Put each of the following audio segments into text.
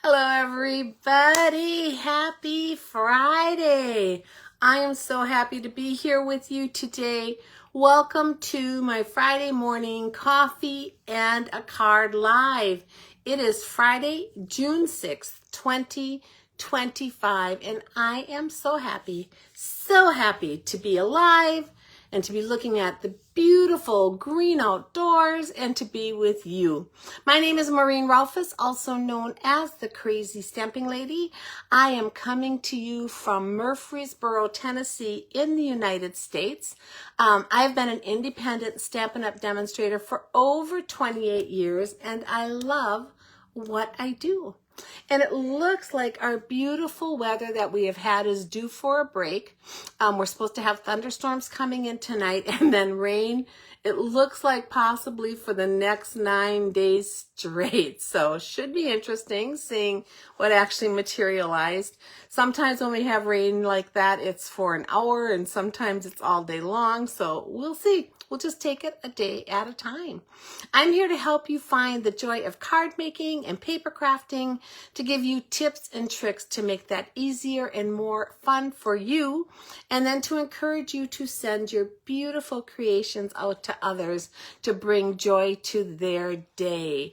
Hello everybody, happy Friday. I am so happy to be here with you today. Welcome to my Friday morning coffee and a card live. It is Friday, June 6th, 2025, and I am so happy to be alive and to be looking at the beautiful green outdoors and to be with you. My name is Maureen Rolfes, also known as the Crazy Stamping Lady. I am coming to you from Murfreesboro, Tennessee in the United States. I've been an independent Stampin' Up! Demonstrator for over 28 years, and I love what I do. And it looks like our beautiful weather that we have had is due for a break. We're supposed to have thunderstorms coming in tonight and then rain. It looks like possibly for the next 9 days straight. So should be interesting seeing what actually materialized. Sometimes when we have rain like that, it's for an hour and sometimes it's all day long. So we'll see. We'll just take it a day at a time. I'm here to help you find the joy of card making and paper crafting, to give you tips and tricks to make that easier and more fun for you, and then to encourage you to send your beautiful creations out to others to bring joy to their day.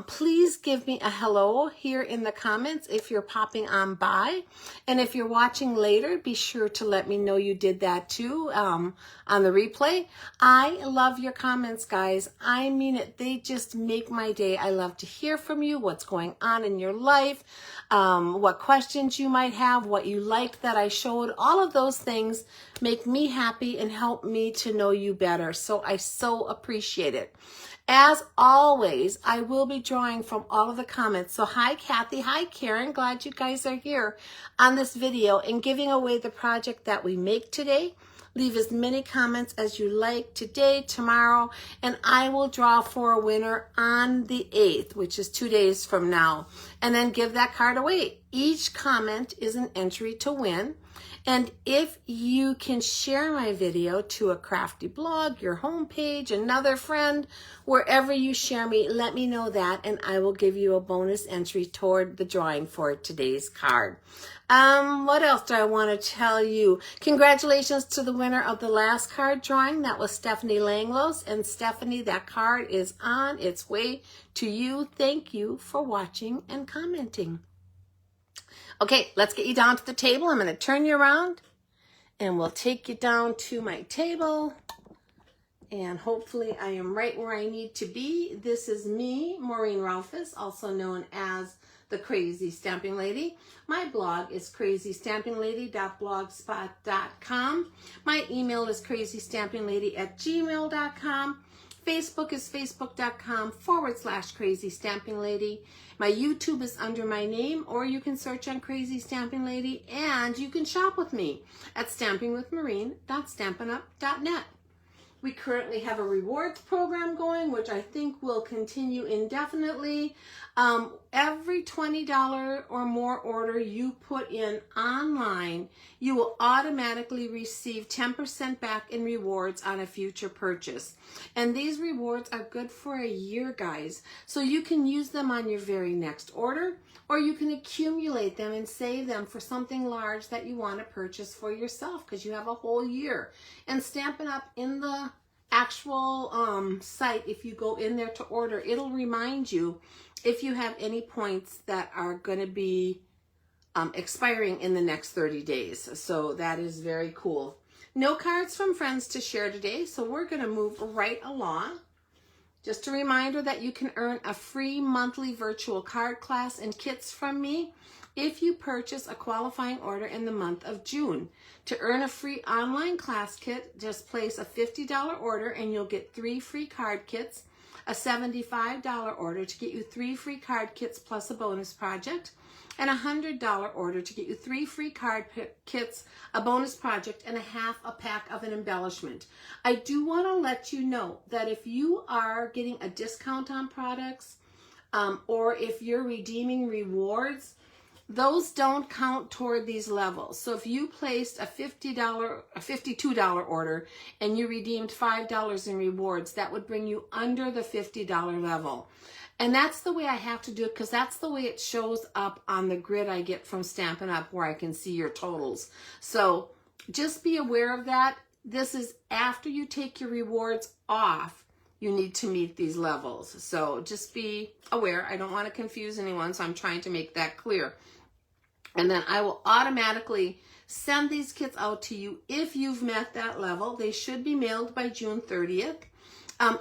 Please give me a hello here in the comments if you're popping on by. And if you're watching later, be sure to let me know you did that too on the replay. I love your comments, guys. I mean it. They just make my day. I love to hear from you, what's going on in your life, what questions you might have, what you liked that I showed. All of those things make me happy and help me to know you better. So I so appreciate it. As always, I will be drawing from all of the comments. So hi, Kathy. Hi, Karen. Glad you guys are here on this video and giving away the project that we make today. Leave as many comments as you like today, tomorrow, and I will draw for a winner on the 8th, which is 2 days from now, and then give that card away. Each comment is an entry to win. And if you can share my video to a crafty blog, your homepage, another friend, wherever you share me, let me know that, and I will give you a bonus entry toward the drawing for today's card. What else do I want to tell you? Congratulations to the winner of the last card drawing. That was Stephanie Langlos. And Stephanie, that card is on its way to you. Thank you for watching and commenting. Okay, let's get you down to the table. I'm going to turn you around and we'll take you down to my table. And hopefully I am right where I need to be. This is me, Maureen Rolfes, also known as the Crazy Stamping Lady. My blog is crazystampinglady.blogspot.com. My email is crazystampinglady@gmail.com. Facebook is facebook.com/crazystampinglady. My YouTube is under my name, or you can search on Crazy Stamping Lady, and you can shop with me at stampingwithmaureen.stampinup.net. We currently have a rewards program going, which I think will continue indefinitely. Every $20 or more order you put in online, you will automatically receive 10% back in rewards on a future purchase. And these rewards are good for a year, guys. So you can use them on your very next order, or you can accumulate them and save them for something large that you want to purchase for yourself because you have a whole year. And Stampin' Up! In the actual site, if you go in there to order, it'll remind you if you have any points that are going to be expiring in the next 30 days. So that is very cool. No cards from friends to share today, so we're going to move right along. Just a reminder that you can earn a free monthly virtual card class and kits from me if you purchase a qualifying order in the month of June. To earn a free online class kit, just place a $50 order and you'll get 3 free card kits, a $75 order to get you 3 free card kits plus a bonus project, and a $100 order to get you 3 free card kits, a bonus project, and a half a pack of an embellishment. I do want to let you know that if you are getting a discount on products, or if you're redeeming rewards, those don't count toward these levels. So if you placed a $52 order and you redeemed $5 in rewards, that would bring you under the $50 level. And that's the way I have to do it because that's the way it shows up on the grid I get from Stampin' Up where I can see your totals. So just be aware of that. This is after you take your rewards off, you need to meet these levels. So just be aware. I don't want to confuse anyone, so I'm trying to make that clear. And then I will automatically send these kits out to you if you've met that level. They should be mailed by June 30th.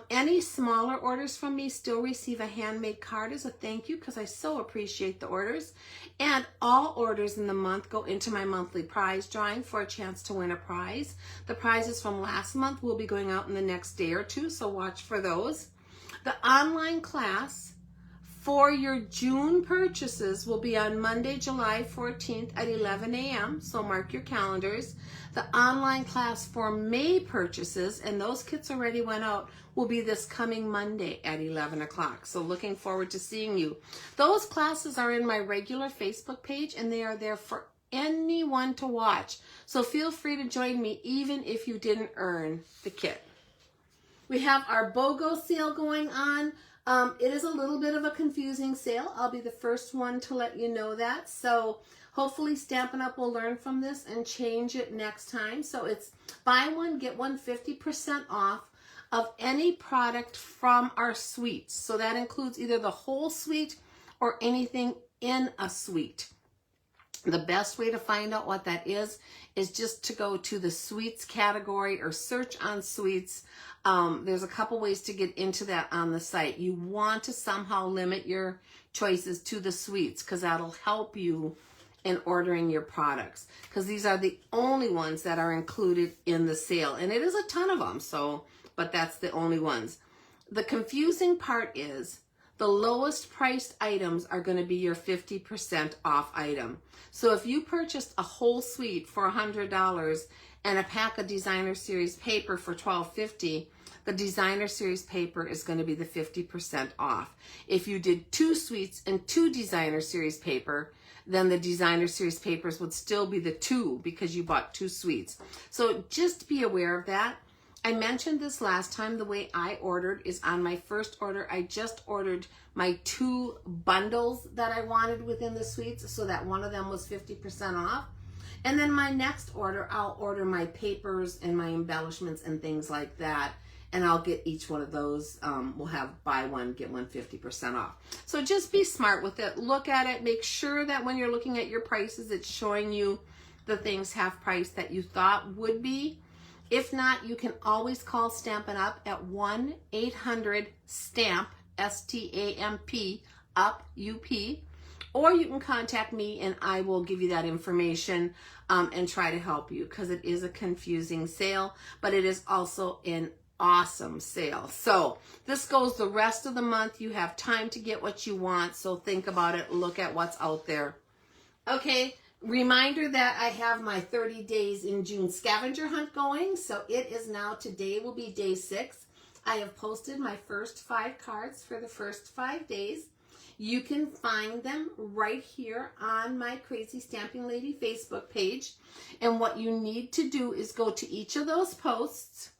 Any smaller orders from me still receive a handmade card as a thank you because I so appreciate the orders. And all orders in the month go into my monthly prize drawing for a chance to win a prize. The prizes from last month will be going out in the next day or two, so watch for those. The online class for your June purchases will be on Monday, July 14th at 11 a.m., so mark your calendars. The online class for May purchases, and those kits already went out, will be this coming Monday at 11 o'clock. So looking forward to seeing you. Those classes are in my regular Facebook page, and they are there for anyone to watch. So feel free to join me even if you didn't earn the kit. We have our BOGO sale going on. It is a little bit of a confusing sale. I'll be the first one to let you know that. So hopefully Stampin' Up! Will learn from this and change it next time. So it's buy one, get one 50% off of any product from our suites. So that includes either the whole suite or anything in a suite. The best way to find out what that is just to go to the suites category or search on suites. There's a couple ways to get into that on the site. You want to somehow limit your choices to the suites because that'll help you in ordering your products because these are the only ones that are included in the sale. And it is a ton of them, so, but that's the only ones. The confusing part is the lowest priced items are going to be your 50% off item. So if you purchased a whole suite for $100 and a pack of Designer Series paper for $12.50, the Designer Series paper is going to be the 50% off. If you did 2 suites and 2 Designer Series paper, then the Designer Series papers would still be the 2 because you bought 2 suites. So just be aware of that. I mentioned this last time. The way I ordered is on my first order, I just ordered my 2 bundles that I wanted within the suites so that one of them was 50% off. And then my next order, I'll order my papers and my embellishments and things like that. And I'll get each one of those. We'll have buy one, get one 50% off. So just be smart with it. Look at it. Make sure that when you're looking at your prices, it's showing you the things half price that you thought would be. If not, you can always call Stampin' Up! At 1-800-STAMP, S-T-A-M-P, UP, U-P. Or you can contact me and I will give you that information and try to help you because it is a confusing sale, but it is also an awesome sale. So this goes the rest of the month. You have time to get what you want, so think about it. Look at what's out there. Okay. Reminder that I have my 30 days in June scavenger hunt going. So it is now, today will be day 6. I have posted my first 5 cards for the first 5 days. You can find them right here on my Crazy Stamping Lady Facebook page. And what you need to do is go to each of those posts,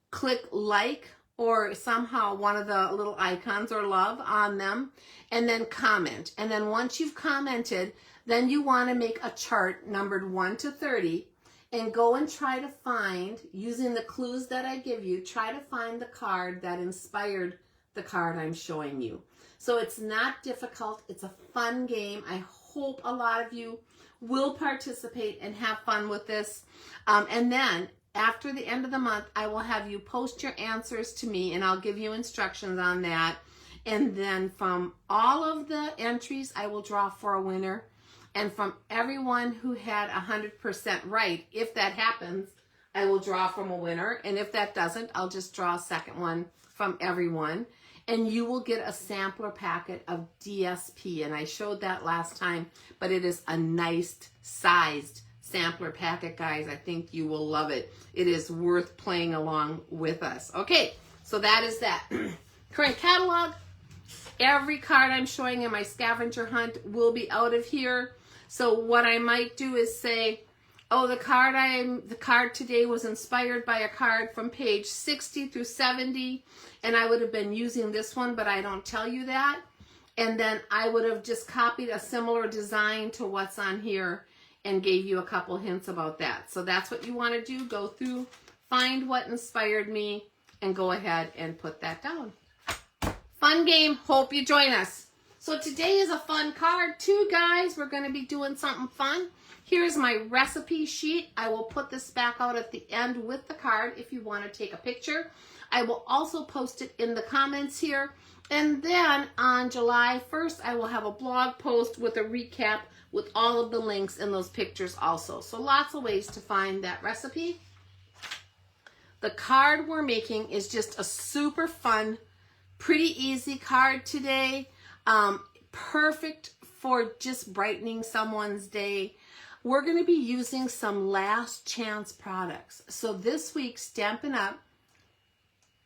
click like or somehow one of the little icons or love on them, and then comment. And then once you've commented, then you want to make a chart numbered 1 to 30 and go and try to find, using the clues that I give you, try to find the card that inspired the card I'm showing you. So it's not difficult. It's a fun game. I hope a lot of you will participate and have fun with this. And then after the end of the month, I will have you post your answers to me and I'll give you instructions on that. And then from all of the entries, I will draw for a winner. And from everyone who had 100% right, if that happens, I will draw from a winner. And if that doesn't, I'll just draw a second one from everyone. And you will get a sampler packet of DSP. And I showed that last time, but it is a nice sized sampler packet, guys. I think you will love it. It is worth playing along with us. Okay, so that is that. Current catalog. Every card I'm showing in my scavenger hunt will be out of here. So what I might do is say, Oh, the card today was inspired by a card from page 60 through 70, and I would have been using this one, but I don't tell you that. And then I would have just copied a similar design to what's on here and gave you a couple hints about that. So that's what you want to do. Go through, find what inspired me, and go ahead and put that down. Fun game. Hope you join us. So today is a fun card too, guys. We're going to be doing something fun. Here's my recipe sheet. I will put this back out at the end with the card if you want to take a picture. I will also post it in the comments here. And then on July 1st, I will have a blog post with a recap with all of the links and those pictures also. So lots of ways to find that recipe. The card we're making is just a super fun, pretty easy card today. Perfect for just brightening someone's day. We're going to be using some Last Chance products. So this week, Stampin' Up!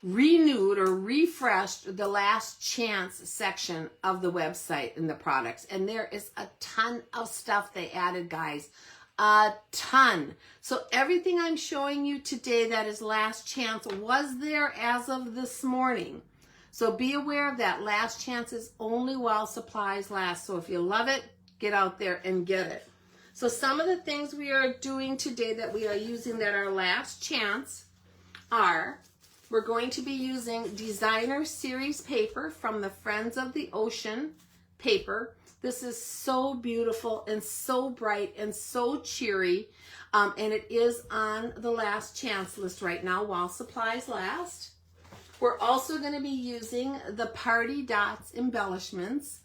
Renewed or refreshed the Last Chance section of the website and the products. And there is a ton of stuff they added, guys. A ton. So everything I'm showing you today that is Last Chance was there as of this morning. So be aware of that. Last Chance is only while supplies last. So if you love it, get out there and get it. So some of the things we are doing today that we are using that are Last Chance are, we're going to be using Designer Series paper from the Friends of the Ocean paper. This is so beautiful and so bright and so cheery. And it is on the Last Chance list right now while supplies last. We're also going to be using the Party Dots embellishments.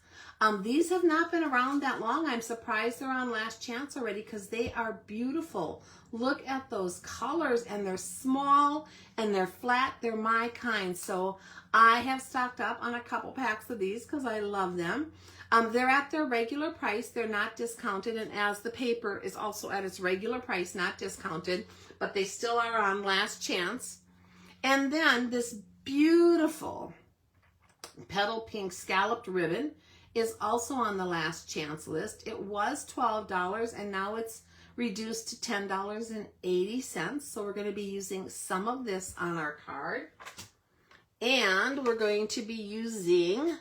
These have not been around that long. I'm surprised they're on Last Chance already because they are beautiful. Look at those colors, and they're small and they're flat. They're my kind. So I have stocked up on a couple packs of these because I love them. They're at their regular price. They're not discounted, and as the paper is also at its regular price, not discounted, but they still are on Last Chance. And then this beautiful petal pink scalloped ribbon is also on the Last Chance list. It was $12 and now it's reduced to $10.80. So we're going to be using some of this on our card. And we're going to be using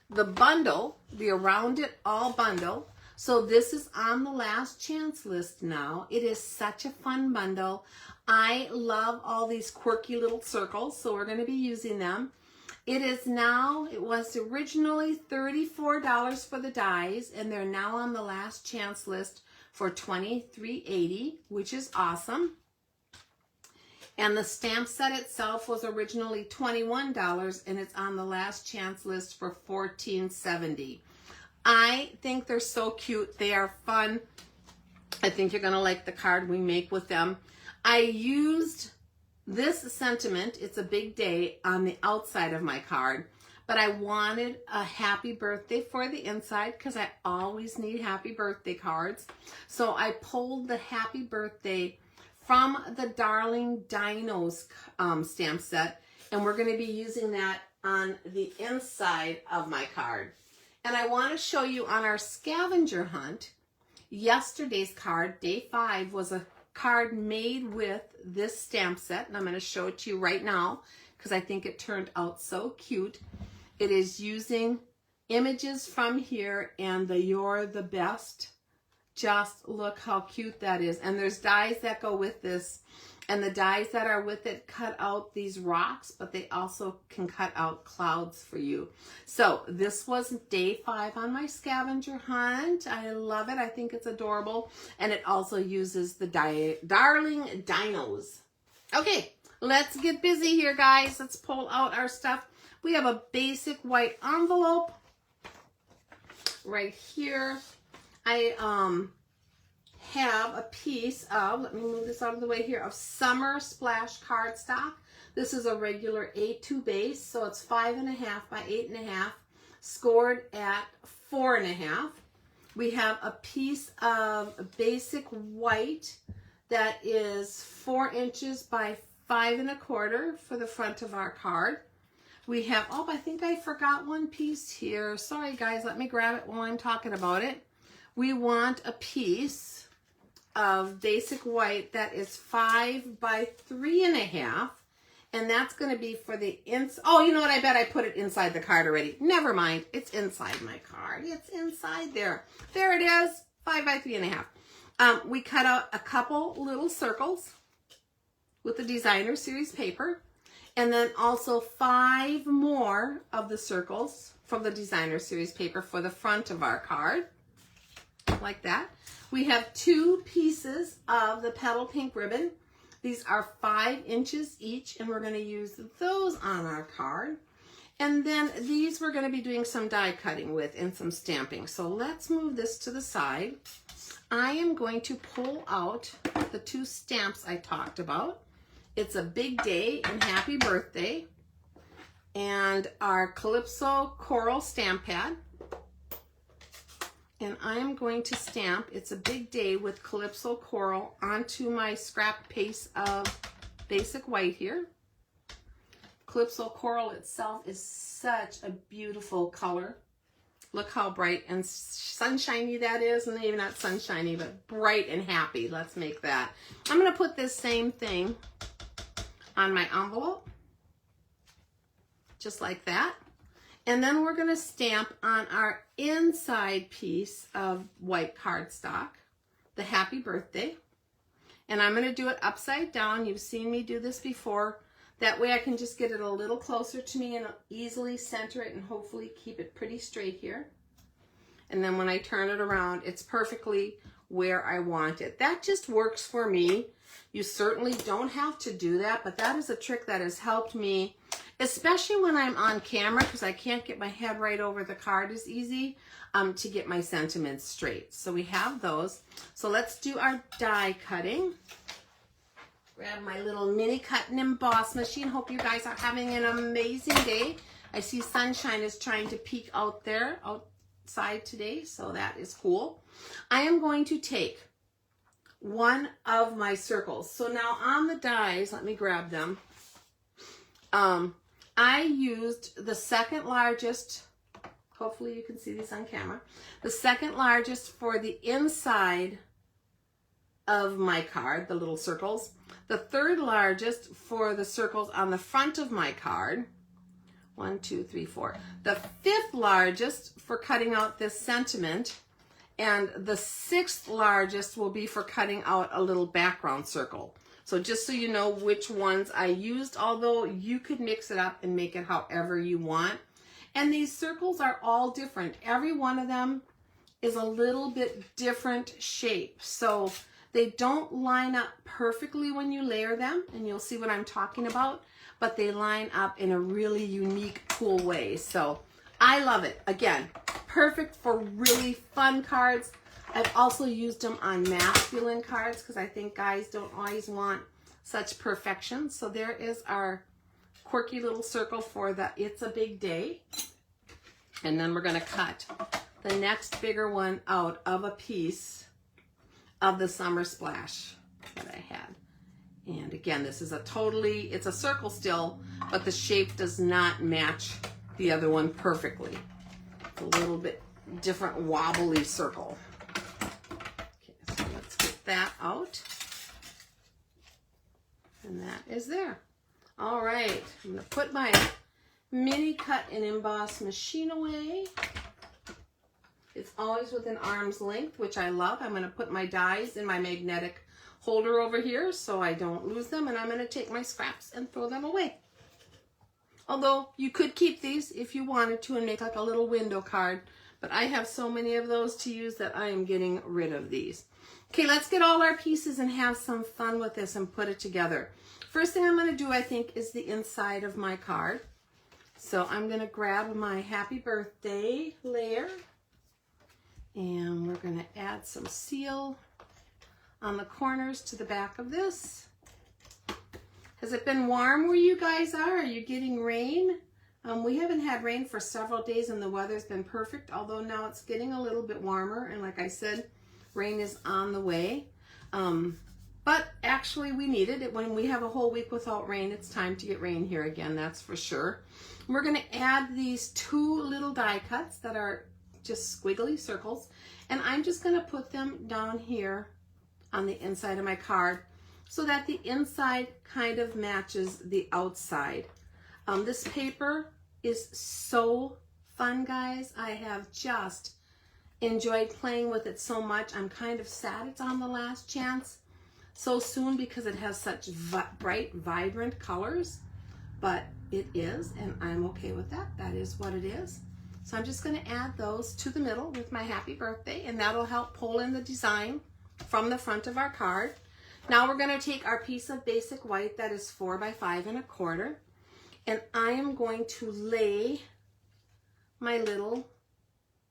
the bundle, the Around It All bundle. So this is on the Last Chance list now. It is such a fun bundle. I love all these quirky little circles, so we're going to be using them. It is now, it was originally $34 for the dies, and they're now on the Last Chance list for $23.80, which is awesome. And the stamp set itself was originally $21, and it's on the Last Chance list for $14.70. I think they're so cute. They are fun. I think you're going to like the card we make with them. I used this sentiment, it's a big day, on the outside of my card, but I wanted a happy birthday for the inside because I always need happy birthday cards. So I pulled the happy birthday from the Darling Dinos stamp set, and we're going to be using that on the inside of my card. And I want to show you on our scavenger hunt, yesterday's card, day 5, was a card made with this stamp set, and I'm going to show it to you right now because I think it turned out so cute. It is using images from here and the You're the Best. Just look how cute that is. And there's dies that go with this, and the dies that are with it cut out these rocks, but they also can cut out clouds for you. So this was day 5 on my scavenger hunt. I love it. I think it's adorable. And it also uses the Darling Dinos. Okay, let's get busy here, guys. Let's pull out our stuff. We have a basic white envelope right here. I have a piece of, let me move this out of the way here, of Summer Splash cardstock. This is a regular A2 base, so it's 5.5 by 8.5, scored at 4.5. We have a piece of basic white that is 4 inches by 5.25 for the front of our card. We have, oh, I think I forgot one piece here. Sorry, guys, let me grab it while I'm talking about it. We want a piece of basic white that is 5 by 3.5. And that's going to be for the oh, you know what? I bet I put it inside the card already. Never mind. It's inside my card. It's inside there. There it is. 5 by 3.5. We cut out a couple little circles with the Designer Series paper. And then also 5 more of the circles from the Designer Series paper for the front of our card. Like that. We have 2 pieces of the Petal Pink ribbon. These are 5 inches each, and we're going to use those on our card. And then these we're going to be doing some die cutting with and some stamping. So let's move this to the side. I am going to pull out the 2 stamps I talked about. It's a big day and happy birthday. And our Calypso Coral stamp pad. And I'm going to stamp It's a Big Day with Calypso Coral onto my scrap piece of basic white here. Calypso Coral itself is such a beautiful color. Look how bright and sunshiny that is. And maybe not sunshiny, but bright and happy. Let's make that. I'm going to put this same thing on my envelope. Just like that. And then we're going to stamp on our inside piece of white cardstock, the happy birthday. And I'm going to do it upside down. You've seen me do this before. That way I can just get it a little closer to me and easily center it and hopefully keep it pretty straight here. And then when I turn it around, it's perfectly where I want it. That just works for me. You certainly don't have to do that, but that is a trick that has helped me, especially when I'm on camera, because I can't get my head right over the card as easy, to get my sentiments straight. So we have those. So let's do our die cutting. Grab my little mini cut and emboss machine. Hope you guys are having an amazing day. I see sunshine is trying to peek out there outside today, so that is cool. I am going to take one of my circles. So now on the dies, let me grab them. I used the second largest, hopefully you can see these on camera, the second largest for the inside of my card, the little circles, the third largest for the circles on the front of my card, 1, 2, 3, 4, the 5th largest for cutting out this sentiment, and the 6th largest will be for cutting out a little background circle. So just so you know which ones I used, although you could mix it up and make it however you want. And these circles are all different. Every one of them is a little bit different shape. So they don't line up perfectly when you layer them, and you'll see what I'm talking about, but they line up in a really unique, cool way. So I love it. Again, perfect for really fun cards. I've also used them on masculine cards because I think guys don't always want such perfection. So there is our quirky little circle for the It's a Big Day. And then we're going to cut the next bigger one out of a piece of the Summer Splash that I had. And again, this is it's a circle still, but the shape does not match the other one perfectly. It's a little bit different wobbly circle. Okay, so let's get that out. And that is there. All right, I'm going to put my mini cut and emboss machine away. It's always within arm's length, which I love. I'm going to put my dies in my magnetic holder over here so I don't lose them, and I'm going to take my scraps and throw them away. Although you could keep these if you wanted to and make like a little window card, but I have so many of those to use that I am getting rid of these. Okay, let's get all our pieces and have some fun with this and put it together. First thing I'm going to do, I think, is the inside of my card. So I'm going to grab my Happy Birthday layer, and we're going to add some seal on the corners to the back of this. Has it been warm where you guys are? Are you getting rain? We haven't had rain for several days and the weather's been perfect, although now it's getting a little bit warmer, and like I said, rain is on the way. But actually we needed it. When we have a whole week without rain, it's time to get rain here again, that's for sure. We're going to add these 2 little die cuts that are just squiggly circles, and I'm just going to put them down here on the inside of my card so that the inside kind of matches the outside. This paper is so fun, guys. I have just enjoyed playing with it so much. I'm kind of sad it's on the last chance so soon because it has such bright, vibrant colors, but it is, and I'm okay with that. That is what it is. So I'm just going to add those to the middle with my happy birthday, and that'll help pull in the design from the front of our card. Now we're going to take our piece of basic white that is 4 by 5 1/4, and I am going to lay my little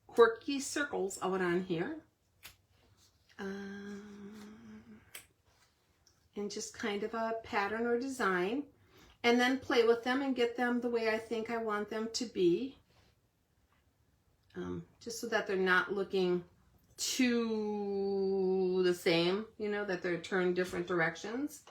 quirky circles of it on here. And just kind of a pattern or design, and then play with them and get them the way I think I want them to be. Just so that they're not looking too the same, you know, that they're turned different directions.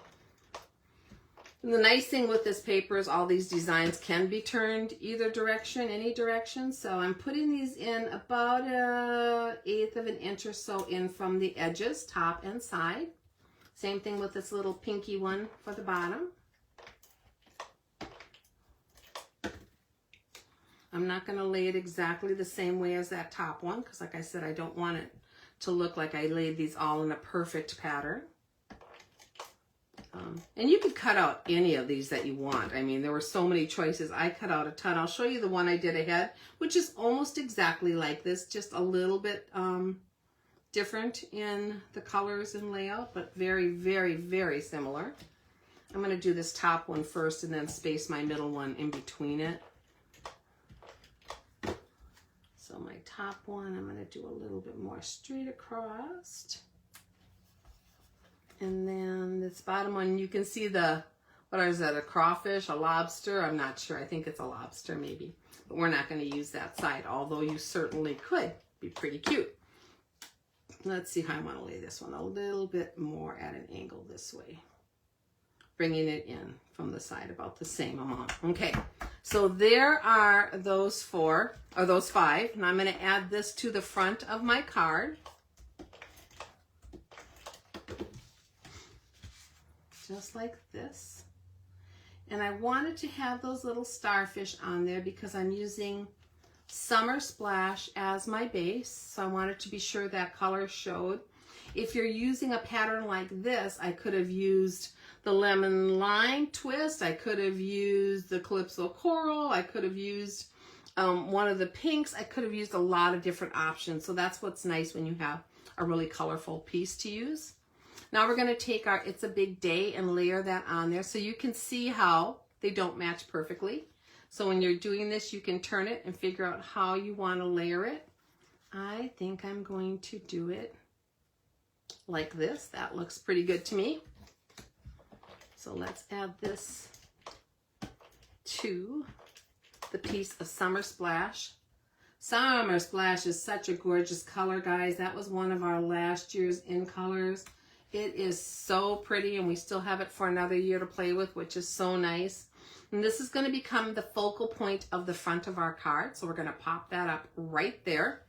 And the nice thing with this paper is all these designs can be turned either direction, any direction. So I'm putting these in about 1/8 of an inch or so in from the edges, top and side. Same thing with this little pinky one for the bottom. I'm not going to lay it exactly the same way as that top one because, like I said, I don't want it to look like I laid these all in a perfect pattern. And you could cut out any of these that you want. I mean, there were so many choices. I cut out a ton. I'll show you the one I did ahead, which is almost exactly like this, just a little bit different in the colors and layout, but very, very, very similar. I'm going to do this top one first and then space my middle one in between it. So my top one, I'm going to do a little bit more straight across. And then this bottom one, you can see the, what is that, a crawfish, a lobster? I'm not sure. I think it's a lobster maybe. But we're not going to use that side, although you certainly could. Be pretty cute. Let's see how I want to lay this one. A little bit more at an angle this way. Bringing it in from the side about the same amount. Okay, so there are those 4, or those 5. And I'm going to add this to the front of my card. Just like this. And I wanted to have those little starfish on there because I'm using Summer Splash as my base. So I wanted to be sure that color showed. If you're using a pattern like this, I could have used the lemon lime twist. I could have used the Calypso coral. I could have used one of the pinks. I could have used a lot of different options. So that's what's nice when you have a really colorful piece to use. Now we're going to take our It's a Big Day and layer that on there so you can see how they don't match perfectly. So when you're doing this, you can turn it and figure out how you want to layer it. I think I'm going to do it like this. That looks pretty good to me. So let's add this to the piece of Summer Splash. Summer Splash is such a gorgeous color, guys. That was one of our last year's in colors. It is so pretty, and we still have it for another year to play with, which is so nice. And this is going to become the focal point of the front of our card. So we're going to pop that up right there.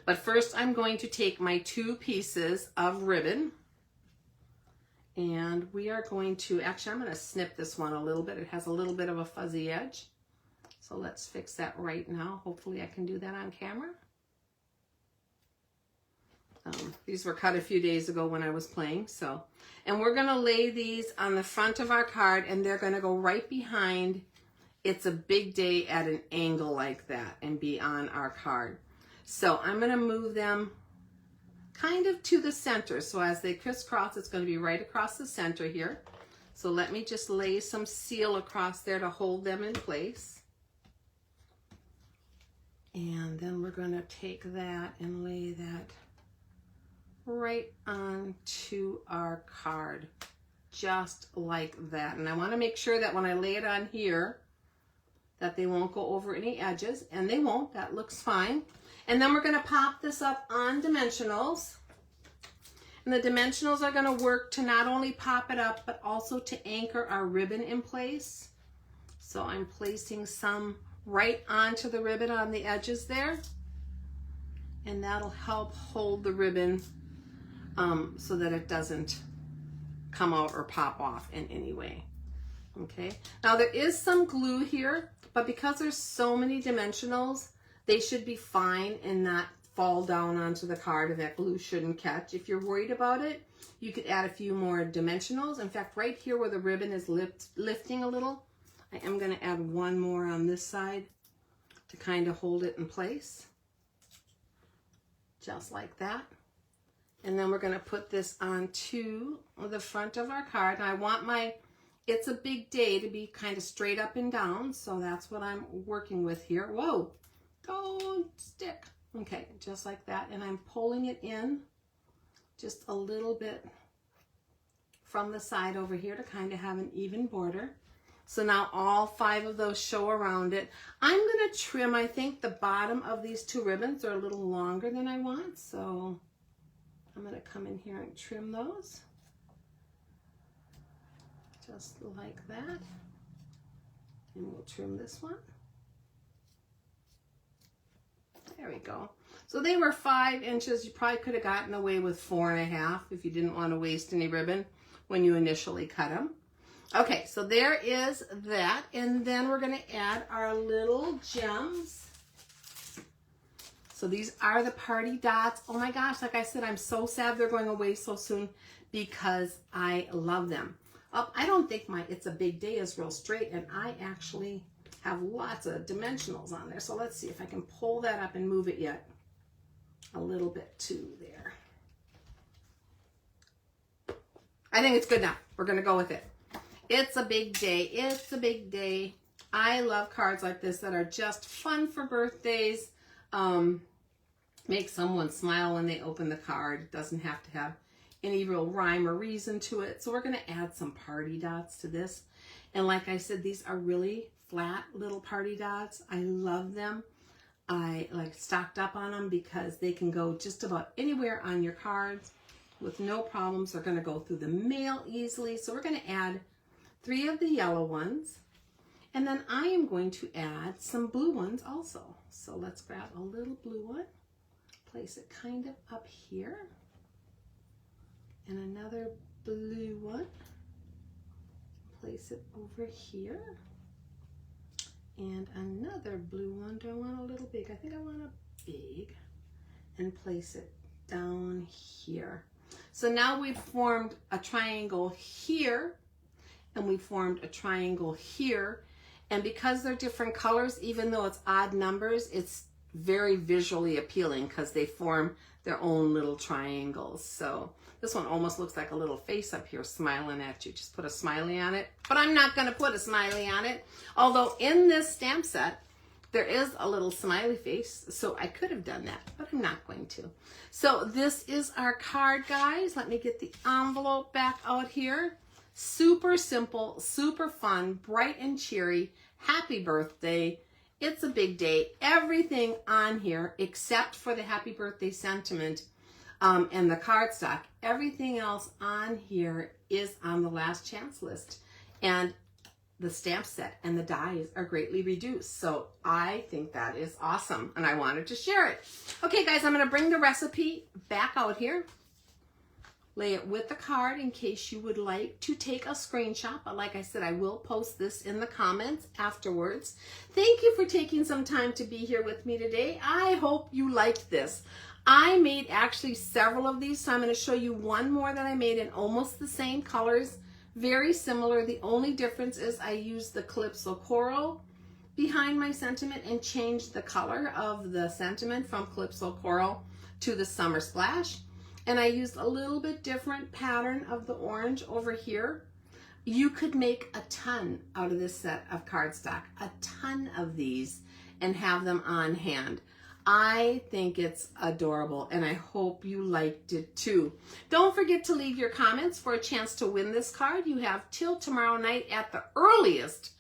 But first, I'm going to take my 2 pieces of ribbon. And we are going to, actually, I'm going to snip this one a little bit. It has a little bit of a fuzzy edge. So let's fix that right now. Hopefully I can do that on camera. These were cut a few days ago when I was playing. And we're going to lay these on the front of our card, and they're going to go right behind It's a Big Day at an angle like that and be on our card. So I'm going to move them kind of to the center. So as they crisscross, it's going to be right across the center here. So let me just lay some seal across there to hold them in place. And then we're going to take that and lay that right onto our card, just like that. And I want to make sure that when I lay it on here, that they won't go over any edges, and they won't. That looks fine. And then we're going to pop this up on dimensionals. And the dimensionals are going to work to not only pop it up, but also to anchor our ribbon in place. So I'm placing some right onto the ribbon on the edges there. And that'll help hold the ribbon so that it doesn't come out or pop off in any way. Okay, now there is some glue here, but because there's so many dimensionals, they should be fine and not fall down onto the card, and that glue shouldn't catch. If you're worried about it, you could add a few more dimensionals. In fact, right here where the ribbon is lifting a little, I am going to add one more on this side to kind of hold it in place. Just like that. And then we're going to put this onto the front of our card. And I want my It's a Big Day to be kind of straight up and down. So that's what I'm working with here. Whoa, don't stick. Okay, just like that. And I'm pulling it in just a little bit from the side over here to kind of have an even border. So now all 5 of those show around it. I'm going to trim, I think the bottom of these 2 ribbons are a little longer than I want. So I'm going to come in here and trim those. Just like that. And we'll trim this one. There we go. So they were 5 inches. You probably could have gotten away with 4.5 if you didn't want to waste any ribbon when you initially cut them. Okay, so there is that. And then we're going to add our little gems. So these are the party dots. Oh my gosh, like I said, I'm so sad they're going away so soon because I love them. Oh, I don't think my It's a Big Day is real straight, and I actually have lots of dimensionals on there. So let's see if I can pull that up and move it yet a little bit to there. I think it's good now. We're going to go with it. It's a big day. It's a big day. I love cards like this that are just fun for birthdays. Make someone smile when they open the card. It doesn't have to have any real rhyme or reason to it. So we're going to add some party dots to this. And like I said, these are really flat little party dots. I love them. I like stocked up on them because they can go just about anywhere on your cards with no problems. They're going to go through the mail easily. So we're going to add 3 of the yellow ones. And then I am going to add some blue ones also. So let's grab a little blue one, place it kind of up here, and another blue one, place it over here, and another blue one. Do I want a little big? I think I want a big, and place it down here. So now we've formed a triangle here, and we formed a triangle here. And because they're different colors, even though it's odd numbers, it's very visually appealing because they form their own little triangles. So this one almost looks like a little face up here smiling at you. Just put a smiley on it. But I'm not going to put a smiley on it. Although in this stamp set, there is a little smiley face. So I could have done that, but I'm not going to. So this is our card, guys. Let me get the envelope back out here. Super simple, super fun, bright and cheery. Happy birthday. It's a big day. Everything on here, except for the happy birthday sentiment and the cardstock, everything else on here is on the last chance list. And the stamp set and the dies are greatly reduced. So I think that is awesome, and I wanted to share it. Okay, guys, I'm going to bring the recipe back out here. Lay it with the card in case you would like to take a screenshot. But like I said, I will post this in the comments afterwards. Thank you for taking some time to be here with me today. I hope you liked this. I made actually several of these, so I'm going to show you one more that I made in almost the same colors. Very similar. The only difference is I used the Calypso Coral behind my sentiment and changed the color of the sentiment from Calypso Coral to the Summer Splash. And I used a little bit different pattern of the orange over here. You could make a ton out of this set of cardstock, a ton of these, and have them on hand. I think it's adorable, and I hope you liked it too. Don't forget to leave your comments for a chance to win this card. You have till tomorrow night at the earliest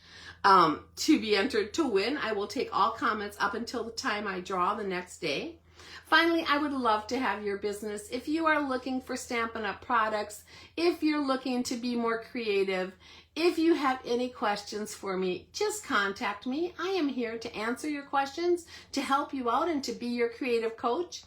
to be entered to win. I will take all comments up until the time I draw the next day. Finally, I would love to have your business. If you are looking for Stampin' Up! Products, if you're looking to be more creative, if you have any questions for me, just contact me. I am here to answer your questions, to help you out, and to be your creative coach.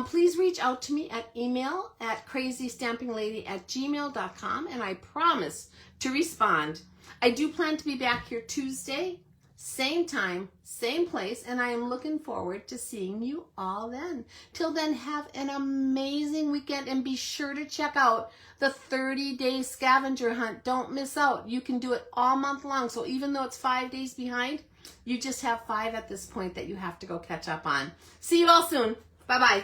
Please reach out to me at email at crazystampinglady@gmail.com, and I promise to respond. I do plan to be back here Tuesday, same time, same place, and I am looking forward to seeing you all then. Till then, have an amazing weekend, and be sure to check out the 30-day scavenger hunt. Don't miss out. You can do it all month long, so even though it's 5 days behind, you just have 5 at this point that you have to go catch up on. See you all soon. Bye-bye.